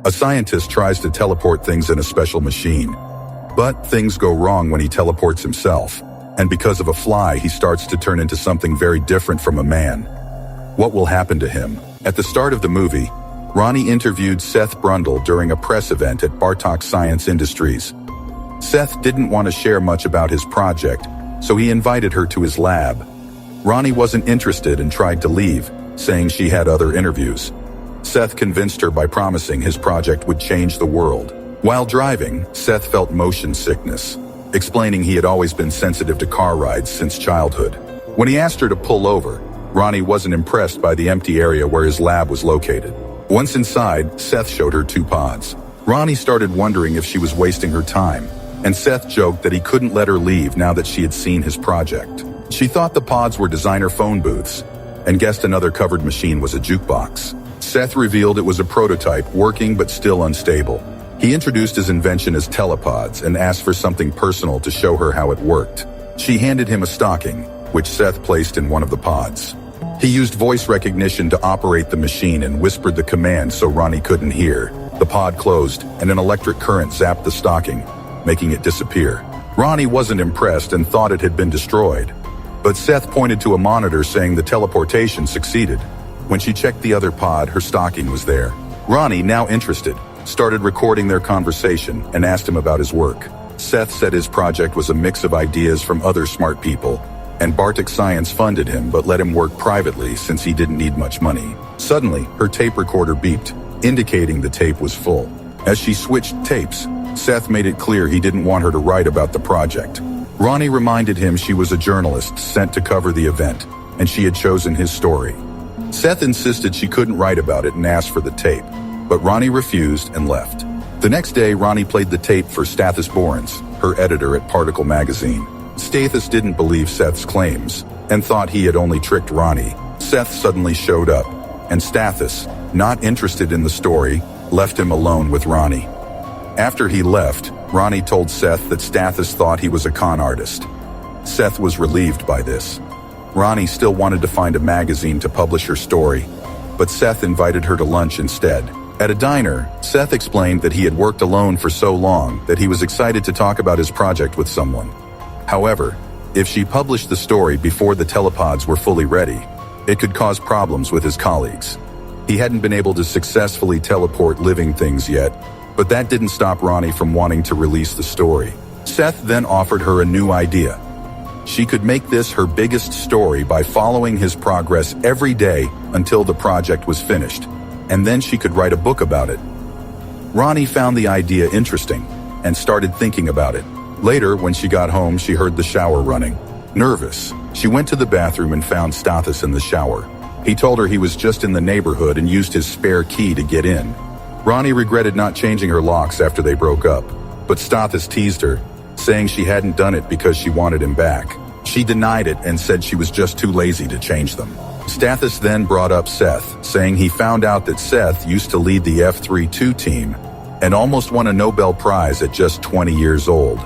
A scientist tries to teleport things in a special machine. But things go wrong when he teleports himself, and because of a fly, he starts to turn into something very different from a man. What will happen to him? At the start of the movie, Ronnie interviewed Seth Brundle during a press event at Bartok Science Industries. Seth didn't want to share much about his project, so he invited her to his lab. Ronnie wasn't interested and tried to leave, saying she had other interviews. Seth convinced her by promising his project would change the world. While driving, Seth felt motion sickness, explaining he had always been sensitive to car rides since childhood. When he asked her to pull over, Ronnie wasn't impressed by the empty area where his lab was located. Once inside, Seth showed her 2 pods. Ronnie started wondering if she was wasting her time, and Seth joked that he couldn't let her leave now that she had seen his project. She thought the pods were designer phone booths, and guessed another covered machine was a jukebox. Seth revealed it was a prototype, working but still unstable. He introduced his invention as telepods and asked for something personal to show her how it worked. She handed him a stocking, which Seth placed in one of the pods. He used voice recognition to operate the machine and whispered the command so Ronnie couldn't hear. The pod closed, and an electric current zapped the stocking, making it disappear. Ronnie wasn't impressed and thought it had been destroyed. But Seth pointed to a monitor saying the teleportation succeeded. When she checked the other pod, her stocking was there. Ronnie, now interested, started recording their conversation and asked him about his work. Seth said his project was a mix of ideas from other smart people, and Bartok Science funded him but let him work privately since he didn't need much money. Suddenly, her tape recorder beeped, indicating the tape was full. As she switched tapes, Seth made it clear he didn't want her to write about the project. Ronnie reminded him she was a journalist sent to cover the event, and she had chosen his story. Seth insisted she couldn't write about it and asked for the tape, but Ronnie refused and left. The next day, Ronnie played the tape for Stathis Borans, her editor at Particle magazine. Stathis didn't believe Seth's claims and thought he had only tricked Ronnie. Seth suddenly showed up, and Stathis, not interested in the story, left him alone with Ronnie. After he left, Ronnie told Seth that Stathis thought he was a con artist. Seth was relieved by this. Ronnie still wanted to find a magazine to publish her story, but Seth invited her to lunch instead. At a diner, Seth explained that he had worked alone for so long that he was excited to talk about his project with someone. However, if she published the story before the telepods were fully ready, it could cause problems with his colleagues. He hadn't been able to successfully teleport living things yet, but that didn't stop Ronnie from wanting to release the story. Seth then offered her a new idea. She could make this her biggest story by following his progress every day until the project was finished, and then she could write a book about it. Ronnie found the idea interesting and started thinking about it. Later, when she got home, she heard the shower running. Nervous, she went to the bathroom and found Stathis in the shower. He told her he was just in the neighborhood and used his spare key to get in. Ronnie regretted not changing her locks after they broke up, but Stathis teased her, saying she hadn't done it because she wanted him back. She denied it and said she was just too lazy to change them. Stathis then brought up Seth, saying he found out that Seth used to lead the F-32 team and almost won a Nobel Prize at just 20 years old.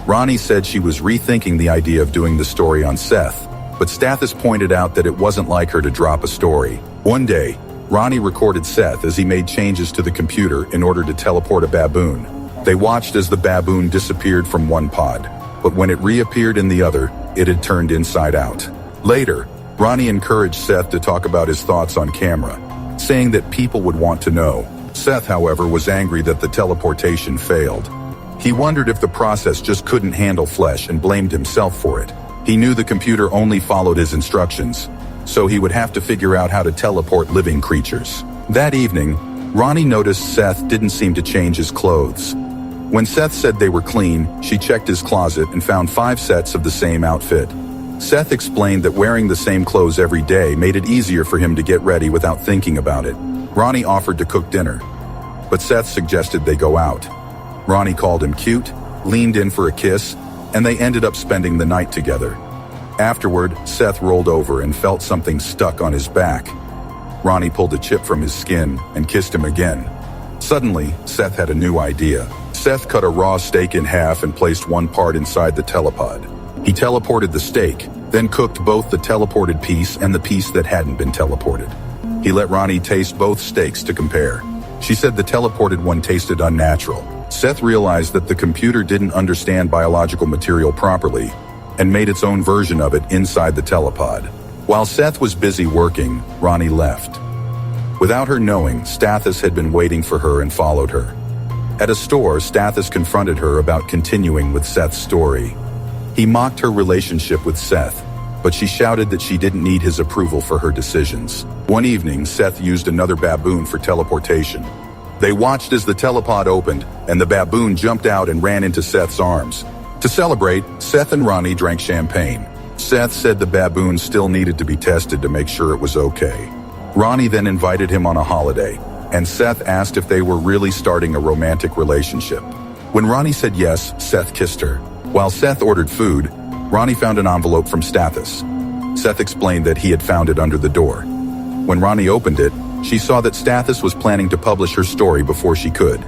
Ronnie said she was rethinking the idea of doing the story on Seth, but Stathis pointed out that it wasn't like her to drop a story. One day, Ronnie recorded Seth as he made changes to the computer in order to teleport a baboon. They watched as the baboon disappeared from one pod, but when it reappeared in the other, it had turned inside out. Later, Ronnie encouraged Seth to talk about his thoughts on camera, saying that people would want to know. Seth, however, was angry that the teleportation failed. He wondered if the process just couldn't handle flesh and blamed himself for it. He knew the computer only followed his instructions, so he would have to figure out how to teleport living creatures. That evening, Ronnie noticed Seth didn't seem to change his clothes. When Seth said they were clean, she checked his closet and found 5 sets of the same outfit. Seth explained that wearing the same clothes every day made it easier for him to get ready without thinking about it. Ronnie offered to cook dinner, but Seth suggested they go out. Ronnie called him cute, leaned in for a kiss, and they ended up spending the night together. Afterward, Seth rolled over and felt something stuck on his back. Ronnie pulled a chip from his skin and kissed him again. Suddenly, Seth had a new idea. Seth cut a raw steak in half and placed one part inside the telepod. He teleported the steak, then cooked both the teleported piece and the piece that hadn't been teleported. He let Ronnie taste both steaks to compare. She said the teleported one tasted unnatural. Seth realized that the computer didn't understand biological material properly and made its own version of it inside the telepod. While Seth was busy working, Ronnie left. Without her knowing, Stathis had been waiting for her and followed her. At a store, Stathis confronted her about continuing with Seth's story. He mocked her relationship with Seth, but she shouted that she didn't need his approval for her decisions. One evening, Seth used another baboon for teleportation. They watched as the telepod opened, and the baboon jumped out and ran into Seth's arms. To celebrate, Seth and Ronnie drank champagne. Seth said the baboon still needed to be tested to make sure it was okay. Ronnie then invited him on a holiday, and Seth asked if they were really starting a romantic relationship. When Ronnie said yes, Seth kissed her. While Seth ordered food, Ronnie found an envelope from Stathis. Seth explained that he had found it under the door. When Ronnie opened it, she saw that Stathis was planning to publish her story before she could.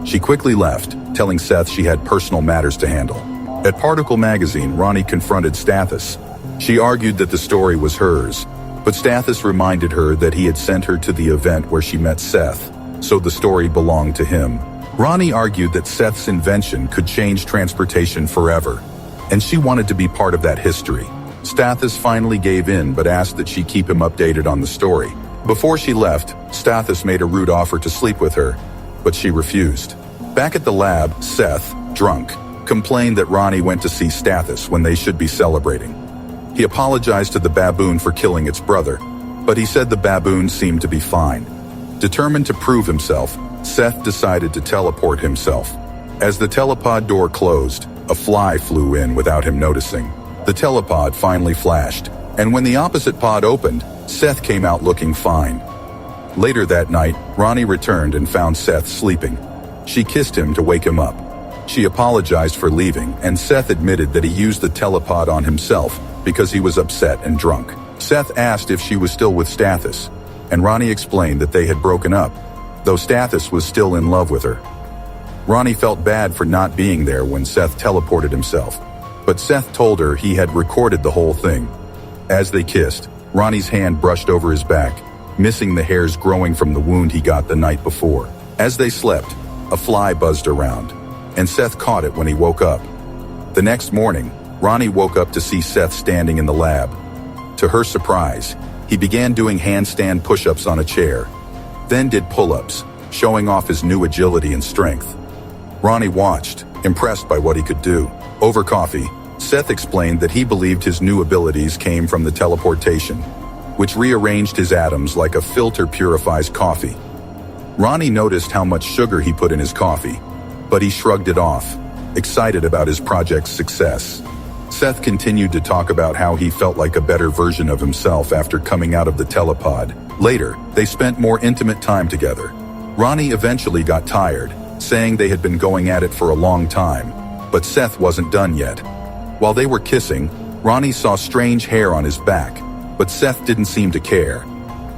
She quickly left, telling Seth she had personal matters to handle. At Particle magazine, Ronnie confronted Stathis. She argued that the story was hers, but Stathis reminded her that he had sent her to the event where she met Seth, so the story belonged to him. Ronnie argued that Seth's invention could change transportation forever, and she wanted to be part of that history. Stathis finally gave in but asked that she keep him updated on the story. Before she left, Stathis made a rude offer to sleep with her, but she refused. Back at the lab, Seth, drunk, complained that Ronnie went to see Stathis when they should be celebrating. He apologized to the baboon for killing its brother, but he said the baboon seemed to be fine. Determined to prove himself, Seth decided to teleport himself. As the telepod door closed, a fly flew in without him noticing. The telepod finally flashed, and when the opposite pod opened, Seth came out looking fine. Later that night, Ronnie returned and found Seth sleeping. She kissed him to wake him up. She apologized for leaving, and Seth admitted that he used the telepod on himself because he was upset and drunk. Seth asked if she was still with Stathis, and Ronnie explained that they had broken up, though Stathis was still in love with her. Ronnie felt bad for not being there when Seth teleported himself, but Seth told her he had recorded the whole thing. As they kissed, Ronnie's hand brushed over his back, missing the hairs growing from the wound he got the night before. As they slept, a fly buzzed around, and Seth caught it when he woke up. The next morning, Ronnie woke up to see Seth standing in the lab. To her surprise, he began doing handstand push-ups on a chair, then did pull-ups, showing off his new agility and strength. Ronnie watched, impressed by what he could do. Over coffee, Seth explained that he believed his new abilities came from the teleportation, which rearranged his atoms like a filter purifies coffee. Ronnie noticed how much sugar he put in his coffee, but he shrugged it off, excited about his project's success. Seth continued to talk about how he felt like a better version of himself after coming out of the telepod. Later, they spent more intimate time together. Ronnie eventually got tired, saying they had been going at it for a long time, but Seth wasn't done yet. While they were kissing, Ronnie saw strange hair on his back, but Seth didn't seem to care.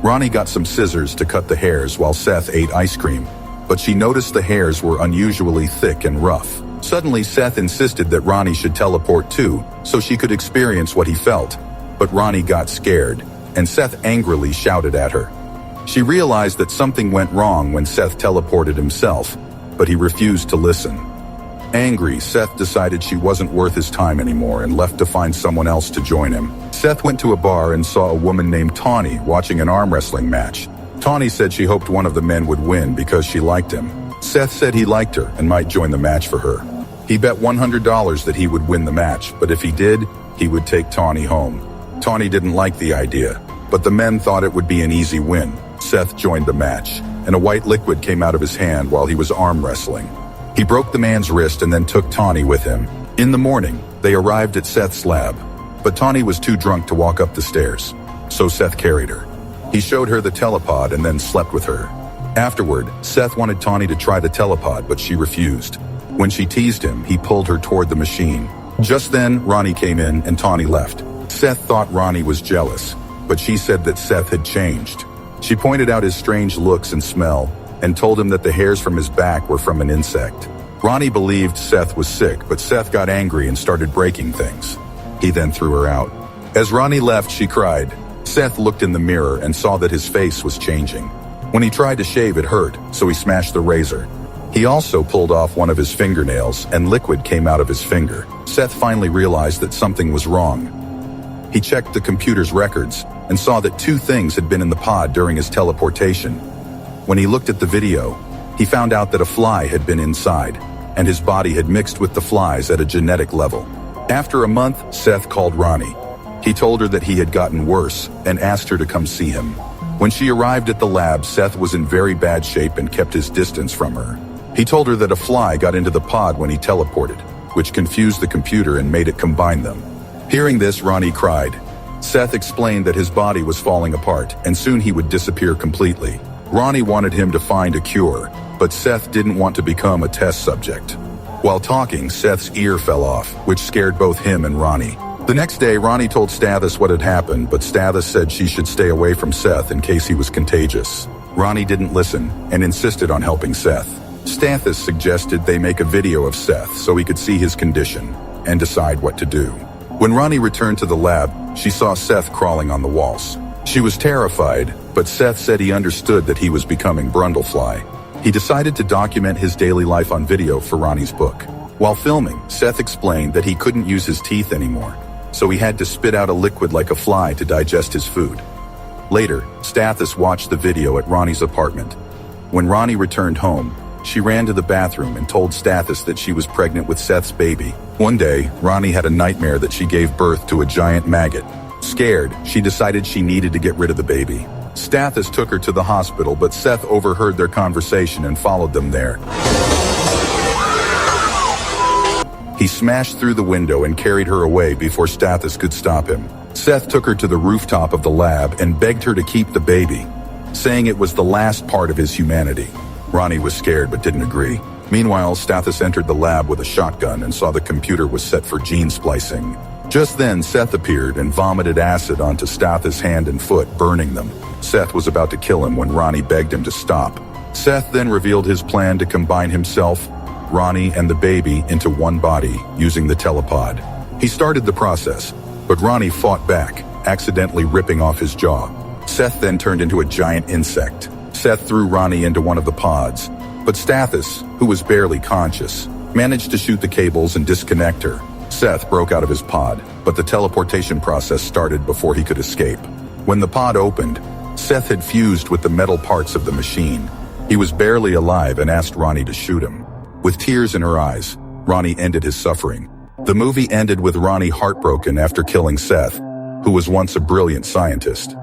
Ronnie got some scissors to cut the hairs while Seth ate ice cream, but she noticed the hairs were unusually thick and rough. Suddenly, Seth insisted that Ronnie should teleport too, so she could experience what he felt. But Ronnie got scared, and Seth angrily shouted at her. She realized that something went wrong when Seth teleported himself, but he refused to listen. Angry, Seth decided she wasn't worth his time anymore and left to find someone else to join him. Seth went to a bar and saw a woman named Tawny watching an arm wrestling match. Tawny said she hoped one of the men would win because she liked him. Seth said he liked her and might join the match for her. He bet $100 that he would win the match, but if he did, he would take Tawny home. Tawny didn't like the idea, but the men thought it would be an easy win. Seth joined the match, and a white liquid came out of his hand while he was arm wrestling. He broke the man's wrist and then took Tawny with him. In the morning, they arrived at Seth's lab, but Tawny was too drunk to walk up the stairs, so Seth carried her. He showed her the telepod and then slept with her. Afterward, Seth wanted Tawny to try the telepod, but she refused. When she teased him, he pulled her toward the machine. Just then, Ronnie came in and Tawny left. Seth thought Ronnie was jealous, but she said that Seth had changed. She pointed out his strange looks and smell, and told him that the hairs from his back were from an insect. Ronnie believed Seth was sick, but Seth got angry and started breaking things. He then threw her out. As Ronnie left, she cried. Seth looked in the mirror and saw that his face was changing. When he tried to shave, it hurt, so he smashed the razor. He also pulled off one of his fingernails, and liquid came out of his finger. Seth finally realized that something was wrong. He checked the computer's records and saw that 2 things had been in the pod during his teleportation. When he looked at the video, he found out that a fly had been inside, and his body had mixed with the flies at a genetic level. After a month, Seth called Ronnie. He told her that he had gotten worse and asked her to come see him. When she arrived at the lab, Seth was in very bad shape and kept his distance from her. He told her that a fly got into the pod when he teleported, which confused the computer and made it combine them. Hearing this, Ronnie cried. Seth explained that his body was falling apart, and soon he would disappear completely. Ronnie wanted him to find a cure, but Seth didn't want to become a test subject. While talking, Seth's ear fell off, which scared both him and Ronnie. The next day, Ronnie told Stathis what had happened, but Stathis said she should stay away from Seth in case he was contagious. Ronnie didn't listen and insisted on helping Seth. Stathis suggested they make a video of Seth so he could see his condition and decide what to do. When Ronnie returned to the lab, she saw Seth crawling on the walls. She was terrified, but Seth said he understood that he was becoming Brundlefly. He decided to document his daily life on video for Ronnie's book. While filming, Seth explained that he couldn't use his teeth anymore, so he had to spit out a liquid like a fly to digest his food. Later, Stathis watched the video at Ronnie's apartment. When Ronnie returned home, she ran to the bathroom and told Stathis that she was pregnant with Seth's baby. One day, Ronnie had a nightmare that she gave birth to a giant maggot. Scared, she decided she needed to get rid of the baby. Stathis took her to the hospital, but Seth overheard their conversation and followed them there. He smashed through the window and carried her away before Stathis could stop him. Seth took her to the rooftop of the lab and begged her to keep the baby, saying it was the last part of his humanity. Ronnie was scared but didn't agree. Meanwhile, Stathis entered the lab with a shotgun and saw the computer was set for gene splicing. Just then, Seth appeared and vomited acid onto Stathis' hand and foot, burning them. Seth was about to kill him when Ronnie begged him to stop. Seth then revealed his plan to combine himself, Ronnie, and the baby into one body using the telepod. He started the process, but Ronnie fought back, accidentally ripping off his jaw. Seth then turned into a giant insect. Seth threw Ronnie into one of the pods, but Stathis, who was barely conscious, managed to shoot the cables and disconnect her. Seth broke out of his pod, but the teleportation process started before he could escape. When the pod opened, Seth had fused with the metal parts of the machine. He was barely alive and asked Ronnie to shoot him. With tears in her eyes, Ronnie ended his suffering. The movie ended with Ronnie heartbroken after killing Seth, who was once a brilliant scientist.